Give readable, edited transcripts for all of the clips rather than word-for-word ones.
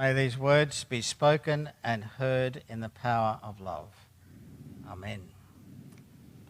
May these words be spoken and heard in the power of love. Amen.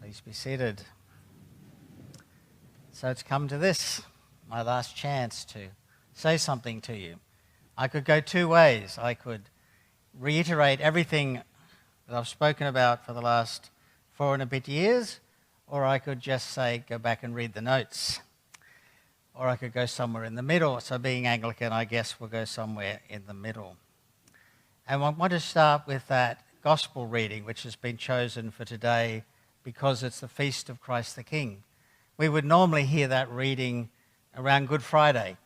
Please be seated. So it's come to this, my last chance to say something to you. I could go two ways. I could reiterate everything that I've spoken about for the last 4 and a bit years, or I could just say, go back and read the notes. Or I could go somewhere in the middle. So being Anglican, I guess we'll go somewhere in the middle. And I want to start with that gospel reading, which has been chosen for today because it's the feast of Christ the King. We would normally hear that reading around Good Friday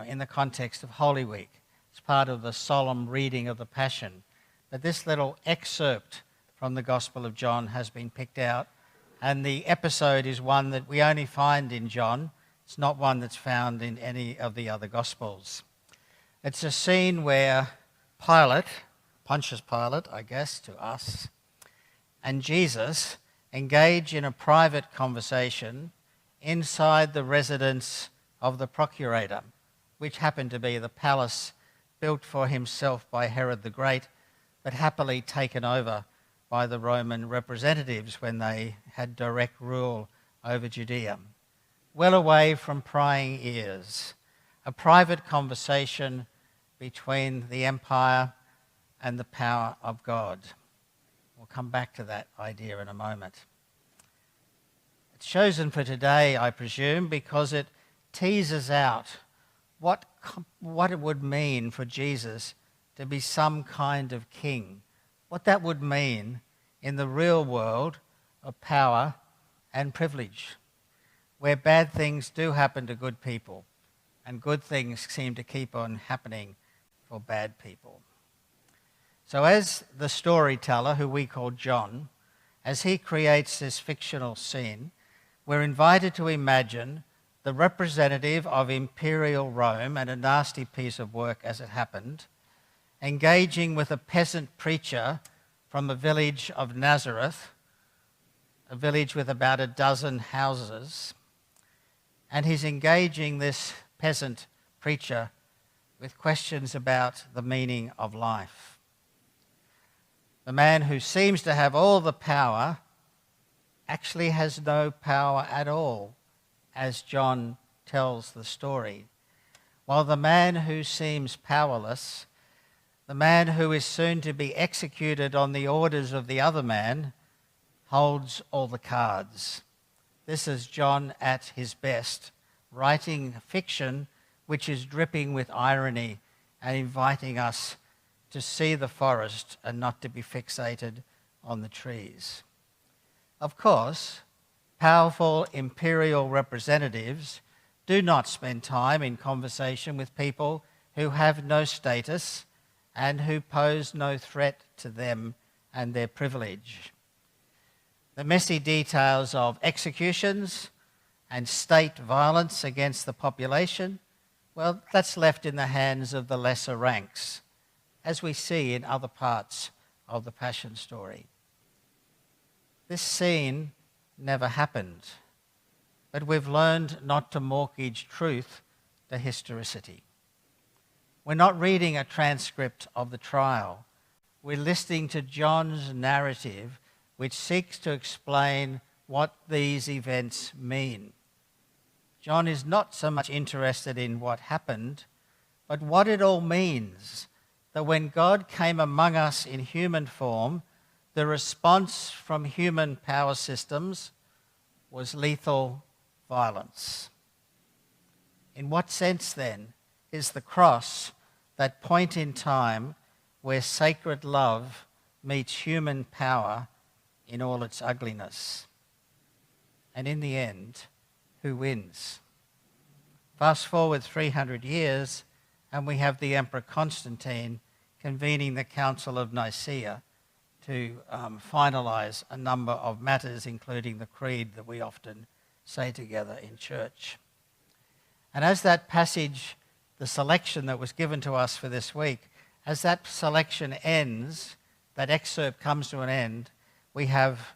in the context of Holy Week. It's part of the solemn reading of the Passion. But this little excerpt from the Gospel of John has been picked out, and the episode is one that we only find in John. It's not one that's found in any of the other Gospels. It's a scene where Pilate, Pontius Pilate, I guess, to us, and Jesus engage in a private conversation inside the residence of the procurator, which happened to be the palace built for himself by Herod the Great, but happily taken over by the Roman representatives when they had direct rule over Judea. Well away from prying ears, a private conversation between the empire and the power of God. We'll come back to that idea in a moment. It's chosen for today, I presume, because it teases out what it would mean for Jesus to be some kind of king, what that would mean in the real world of power and privilege, where bad things do happen to good people and good things seem to keep on happening for bad people. So as the storyteller, who we call John, as he creates this fictional scene, we're invited to imagine the representative of imperial Rome, and a nasty piece of work as it happened, engaging with a peasant preacher from a village of Nazareth, a village with about a dozen houses, and he's engaging this peasant preacher with questions about the meaning of life. The man who seems to have all the power actually has no power at all, as John tells the story. While the man who seems powerless, the man who is soon to be executed on the orders of the other man, holds all the cards. This is John at his best, writing fiction which is dripping with irony and inviting us to see the forest and not to be fixated on the trees. Of course, powerful imperial representatives do not spend time in conversation with people who have no status and who pose no threat to them and their privilege. The messy details of executions and state violence against the population, well, that's left in the hands of the lesser ranks, as we see in other parts of the Passion story. This scene never happened, but we've learned not to mortgage truth to historicity. We're not reading a transcript of the trial. We're listening to John's narrative, which seeks to explain what these events mean. John is not so much interested in what happened, but what it all means, that when God came among us in human form, the response from human power systems was lethal violence. In what sense, then, is the cross that point in time where sacred love meets human power in all its ugliness? And in the end, who wins? Fast forward 300 years, and we have the Emperor Constantine convening the Council of Nicaea to finalize a number of matters, including the creed that we often say together in church. And as that passage, the selection that was given to us for this week, as that selection ends, that excerpt comes to an end, we have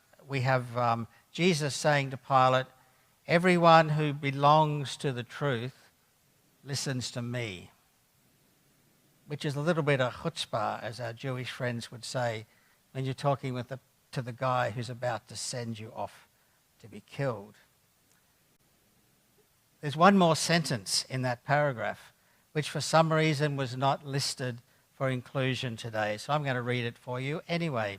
Jesus saying to Pilate, "Everyone who belongs to the truth listens to me." which is a little bit of chutzpah, as our Jewish friends would say, when you're talking to the guy who's about to send you off to be killed. There's one more sentence in that paragraph, which for some reason was not listed for inclusion today, so I'm going to read it for you anyway.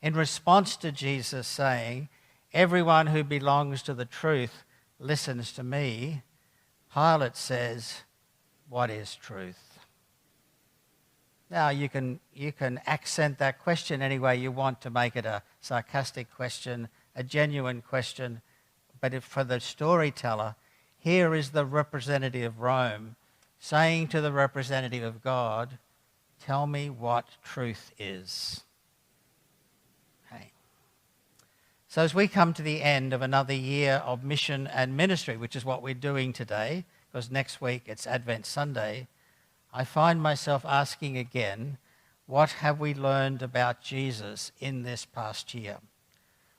In response to Jesus saying, "Everyone who belongs to the truth listens to me," Pilate says, "What is truth?" Now, you can accent that question any way you want to make it a sarcastic question, a genuine question, but if for the storyteller, here is the representative of Rome saying to the representative of God, "Tell me what truth is." Okay. So as we come to the end of another year of mission and ministry, which is what we're doing today, because next week it's Advent Sunday, I find myself asking again, what have we learned about Jesus in this past year?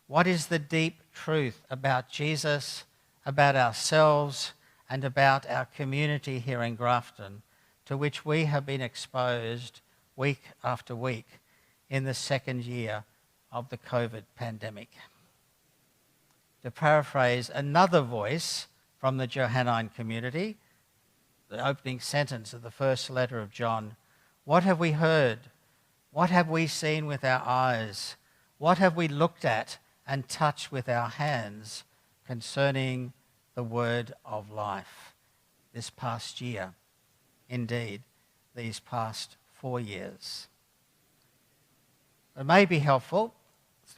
What is the deep truth about Jesus, about ourselves, and about our community here in Grafton, to which we have been exposed week after week in the second year of the COVID pandemic? To paraphrase another voice from the Johannine community, the opening sentence of the first letter of John, what have we heard? What have we seen with our eyes? What have we looked at and touched with our hands concerning the word of life this past year? Indeed, these past 4 years. It may be helpful,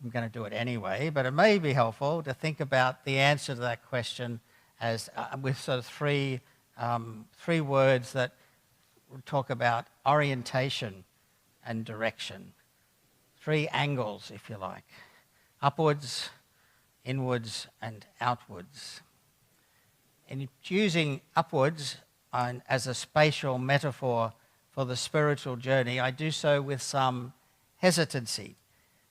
I'm going to do it anyway, but it may be helpful to think about the answer to that question as with sort of three words that talk about orientation and direction. 3 angles, if you like: upwards, inwards, and outwards. In choosing upwards as a spatial metaphor for the spiritual journey, I do so with some hesitancy.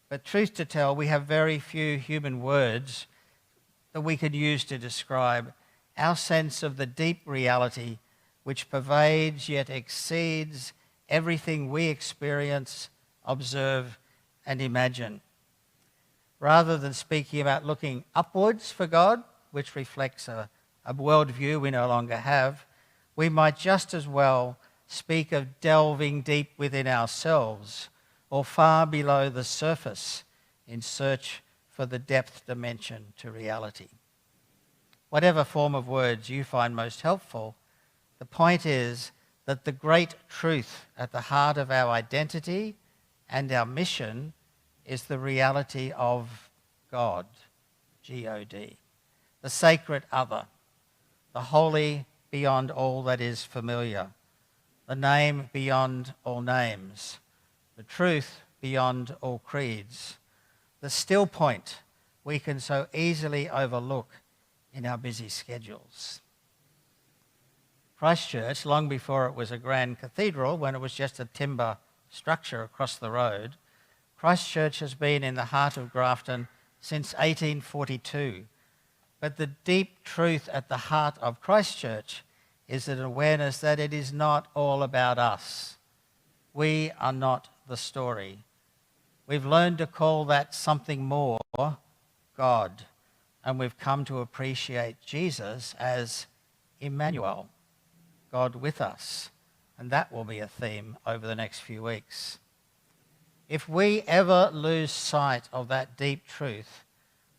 But truth to tell, we have very few human words that we could use to describe our sense of the deep reality which pervades yet exceeds everything we experience, observe, and imagine. Rather than speaking about looking upwards for God, which reflects a worldview we no longer have, we might just as well speak of delving deep within ourselves or far below the surface in search for the depth dimension to reality. Whatever form of words you find most helpful, the point is that the great truth at the heart of our identity and our mission is the reality of God, G-O-D, the sacred other, the holy beyond all that is familiar, the name beyond all names, the truth beyond all creeds, the still point we can so easily overlook in our busy schedules. Christchurch, long before it was a grand cathedral, when it was just a timber structure across the road, Christchurch has been in the heart of Grafton since 1842. But the deep truth at the heart of Christchurch is an awareness that it is not all about us. We are not the story. We've learned to call that something more, God, and we've come to appreciate Jesus as Emmanuel, God with us, and that will be a theme over the next few weeks. If we ever lose sight of that deep truth,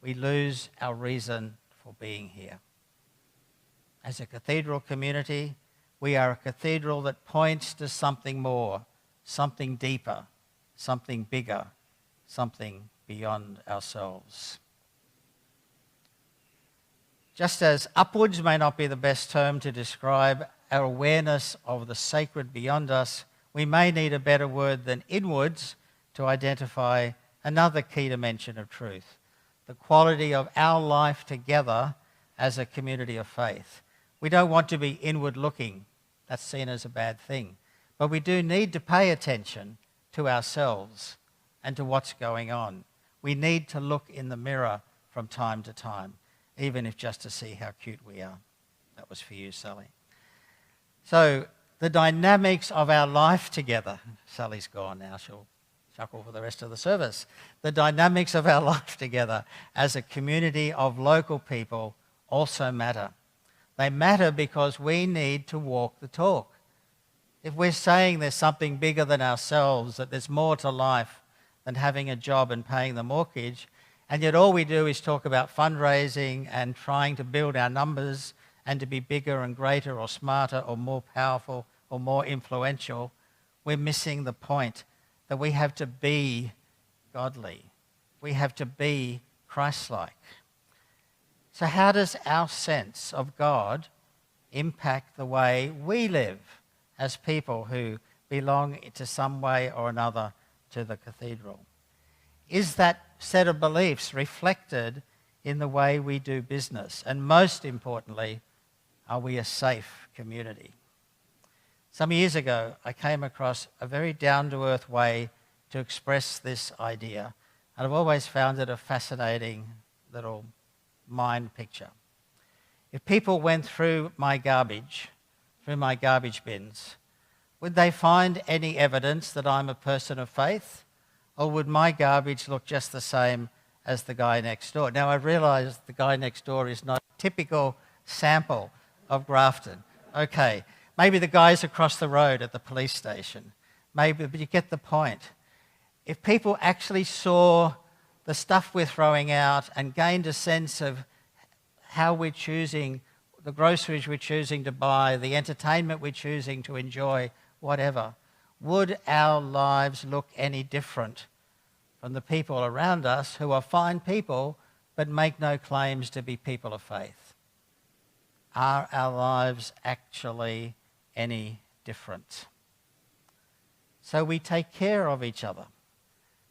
we lose our reason for being here. As a cathedral community, we are a cathedral that points to something more, something deeper, something bigger, something beyond ourselves. Just as upwards may not be the best term to describe our awareness of the sacred beyond us, we may need a better word than inwards to identify another key dimension of truth, the quality of our life together as a community of faith. We don't want to be inward looking. That's seen as a bad thing. But we do need to pay attention to ourselves and to what's going on. We need to look in the mirror from time to time, even if just to see how cute we are. That was for you, Sally. So the dynamics of our life together. Sally's gone now, she'll chuckle for the rest of the service. The dynamics of our life together as a community of local people also matter. They matter because we need to walk the talk. If we're saying there's something bigger than ourselves, that there's more to life than having a job and paying the mortgage, and yet all we do is talk about fundraising and trying to build our numbers and to be bigger and greater or smarter or more powerful or more influential, we're missing the point that we have to be godly. We have to be Christ-like. So how does our sense of God impact the way we live as people who belong to some way or another to the cathedral? Is that set of beliefs reflected in the way we do business? And most importantly, are we a safe community? Some years ago, I came across a very down-to-earth way to express this idea, and I've always found it a fascinating little mind picture. If people went through my garbage bins, would they find any evidence that I'm a person of faith, or would my garbage look just the same as the guy next door? Now, I realise the guy next door is not a typical sample of Grafton. Okay, maybe the guys across the road at the police station. Maybe, but you get the point. If people actually saw the stuff we're throwing out and gained a sense of how we're choosing, the groceries we're choosing to buy, the entertainment we're choosing to enjoy, whatever, would our lives look any different from the people around us who are fine people but make no claims to be people of faith? Are our lives actually any different? So we take care of each other.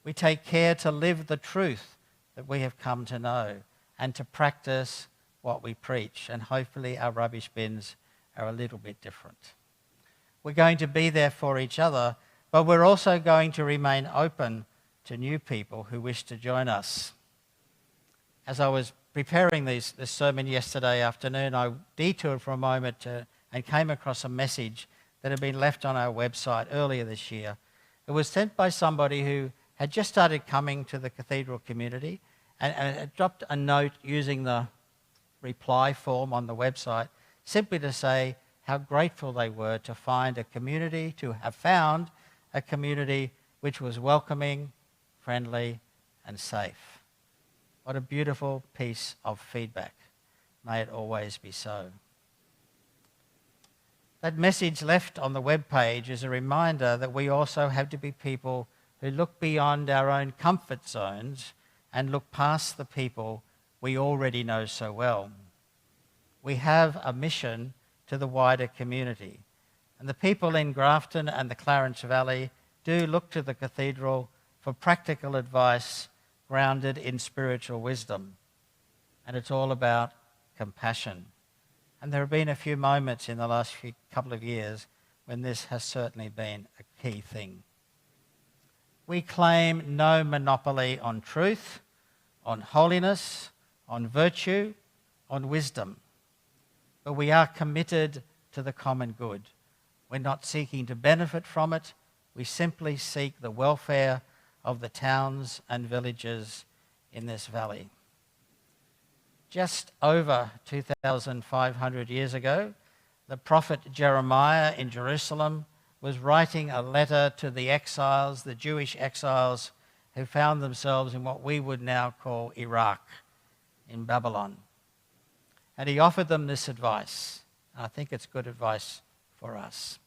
We take care to live the truth that we have come to know and to practice what we preach. And hopefully our rubbish bins are a little bit different. We're going to be there for each other, but we're also going to remain open to new people who wish to join us. As I was preparing this sermon yesterday afternoon, I detoured for a moment and came across a message that had been left on our website earlier this year. It was sent by somebody who had just started coming to the Cathedral community and dropped a note using the reply form on the website simply to say how grateful they were to find a community, to have found a community which was welcoming, friendly, and safe. What a beautiful piece of feedback. May it always be so. That message left on the webpage is a reminder that we also have to be people who look beyond our own comfort zones and look past the people we already know so well. We have a mission to the wider community, and the people in Grafton and the Clarence Valley do look to the Cathedral for practical advice grounded in spiritual wisdom, and it's all about compassion. And there have been a few moments in the last couple of years when this has certainly been a key thing. We claim no monopoly on truth, on holiness, on virtue, on wisdom. But we are committed to the common good. We're not seeking to benefit from it. We simply seek the welfare of the towns and villages in this valley. Just over 2,500 years ago, the prophet Jeremiah in Jerusalem was writing a letter to the exiles, the Jewish exiles, who found themselves in what we would now call Iraq, in Babylon. And he offered them this advice. I think it's good advice for us.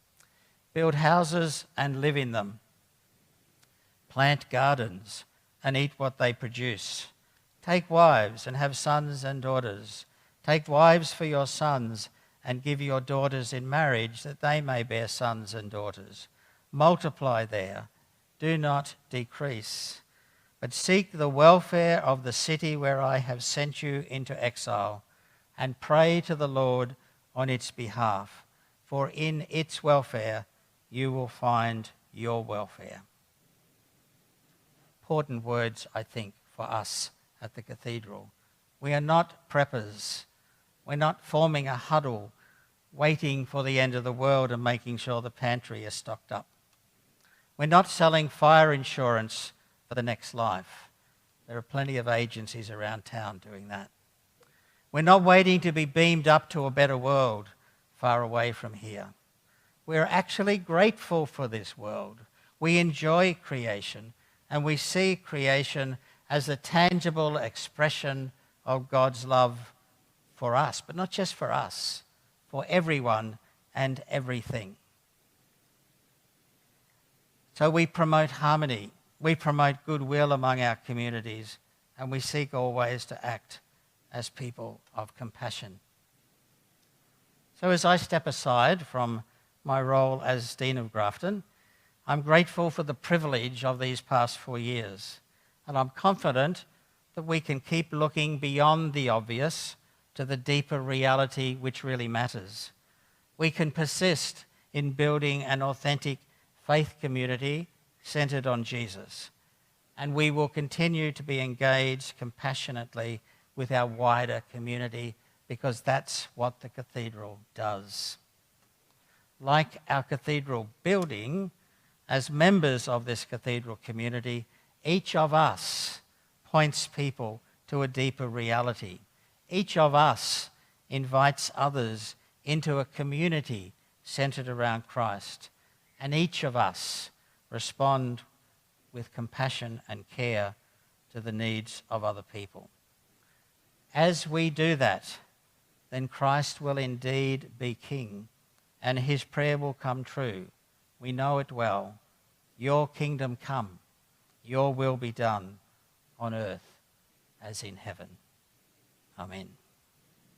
Build houses and live in them. Plant gardens and eat what they produce. Take wives and have sons and daughters. Take wives for your sons and give your daughters in marriage that they may bear sons and daughters. Multiply there, do not decrease, but seek the welfare of the city where I have sent you into exile, and pray to the Lord on its behalf, for in its welfare you will find your welfare. Important words, I think, for us at the Cathedral. We are not preppers. We're not forming a huddle waiting for the end of the world and making sure the pantry is stocked up. We're not selling fire insurance for the next life. There are plenty of agencies around town doing that. We're not waiting to be beamed up to a better world far away from here. We're actually grateful for this world. We enjoy creation, and we see creation as a tangible expression of God's love for us, but not just for us, for everyone and everything. So we promote harmony, we promote goodwill among our communities, and we seek always to act as people of compassion. So as I step aside from my role as Dean of Grafton, I'm grateful for the privilege of these past 4 years, and I'm confident that we can keep looking beyond the obvious to the deeper reality which really matters. We can persist in building an authentic faith community centred on Jesus, and we will continue to be engaged compassionately with our wider community because that's what the Cathedral does. Like our Cathedral building, as members of this Cathedral community, each of us points people to a deeper reality. Each of us invites others into a community centred around Christ, and each of us respond with compassion and care to the needs of other people. As we do that, then Christ will indeed be King, and his prayer will come true. We know it well. Your kingdom come, your will be done on earth as in heaven. Amen.